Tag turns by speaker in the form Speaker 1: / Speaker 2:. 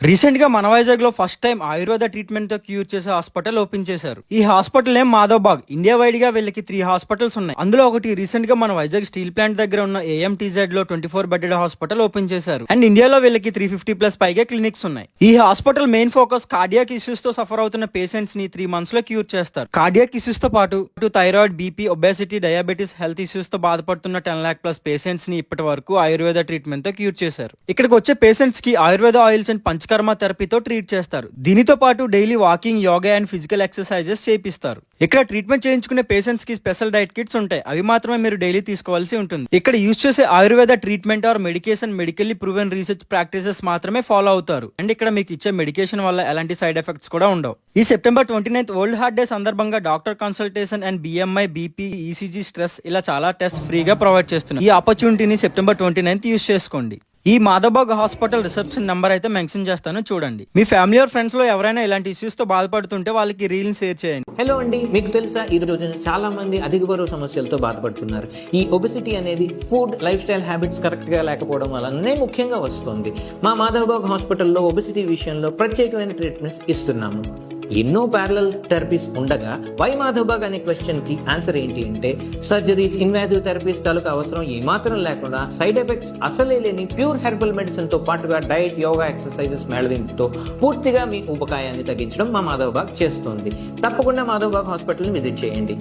Speaker 1: Recent గా మన వైజాగ్ లో ఫస్ట్ టైం ఆయుర్వేద ట్రీట్మెంట్ తో క్యూర్ చేసే హాస్పిటల్ ఓపెన్ చేశారు. ఈ hospital name Madhav. India wide గా వీళ్ళకి 3 హాస్పిటల్స్ ఉన్నాయి. అందులో ఒకటి రీసెంట్ గా మన వైజాగ్ స్టీల్ ప్లాంట్ దగ్గర ఉన్న AMTZ లో 24 బెడెడ్ హాస్పిటల్ ఓపెన్ చేశారు. అండ్ ఇండియాలో వీళ్ళకి 350+ పైగా క్లినిక్స్ ఉన్నాయి. ఈ hospital main focus cardiac issues తో సఫర్ అవుతున్న పేషెంట్స్ ని 3 months లో క్యూర్ చేస్తారు. కార్డియాక్ ఇష్యూస్ తో పాటు thyroid, BP, obesity, diabetes health issues తో బాధపడుతున్న 10 lakh+ పేషెంట్స్ ని ఇప్పటి వరకు ఆయుర్వేద ట్రీట్మెంట్ తో క్యూర్ చేశారు. ఇక్కడికి వచ్చే పేషెంట్స్ కి ఆయుర్వేద ఆయిల్స్ అండ్ పంచకర్మ థెరపీతో ట్రీట్ చేస్తారు. దీనితో పాటు daily walking, yoga and physical exercises చేపిస్తారు. ఇక్కడ ట్రీట్మెంట్ చేయించుకునే పేషెంట్స్ కి స్పెషల్ డైట్ కిట్స్ ఉంటాయి. అవి మాత్రమే మీరు డైలీ తీసుకోవాల్సి ఉంటుంది. ఇక్కడ యూజ్ చేసే Ayurveda treatment are medication medically proven research practices మాత్రమే ఫాలో అవుతారు. అండ్ ఇక్కడ మీకు ఇచ్చే మెడికేషన్ వల్ల ఎలాంటి సైడ్ ఎఫెక్ట్స్ కూడా ఉండవు. ఈ September 29th world heart day సందర్భంగా doctor consultation and BMI, BP, ECG, stress ఇలా చాలా టెస్ట్ ఫ్రీగా ప్రొవైడ్ చేస్తున్నారు. ఈ ఆపర్చునిటీని September 29th యూజ్ చేసుకోండి. ఈ మాధవ్ హాస్పిటల్ రిసెప్షన్ నంబర్ అయితే మెన్షన్ చేస్తాను, చూడండి. మీ ఫ్యామిలీ ఆర్ ఫ్రెండ్స్ లో ఎవరైనా ఇలాంటి ఇష్యూస్ తో బాధపడుతుంటే వాళ్ళకి రీల్ షేర్ చేయండి.
Speaker 2: హలో అండి, మీకు తెలుసా ఈ రోజున చాలా మంది అధిక బరువు సమస్యలతో బాధపడుతున్నారు. ఈ ఒబెసిటీ అనేది food, life style habits correct గా లేకపోవడం వల్లనే ముఖ్యంగా వస్తుంది. మా మాధవ్ హాస్పిటల్లో ఒబెసిటీ విషయంలో ప్రత్యేకమైన ట్రీట్మెంట్స్ ఇస్తున్నాము. ఎన్నో ప్యారలల్ థెరపీస్ ఉండగా వై మాధవ్ అనే క్వశ్చన్ కి ఆన్సర్ ఏంటి అంటే, సర్జరీస్, ఇన్వాజివ్ థెరపీస్ తాలూకు అవసరం ఏమాత్రం లేకుండా, సైడ్ ఎఫెక్ట్స్ అసలే లేని ప్యూర్ హెర్బల్ మెడిసిన్ తో పాటుగా డైట్, యోగా, ఎక్సర్సైజెస్ మేళవింపుతో పూర్తిగా మీ ఉపకాయాన్ని తగ్గించడం మా మాధవ్ చేస్తుంది. తప్పకుండా మాధవ్ హాస్పిటల్ ని విజిట్ చేయండి.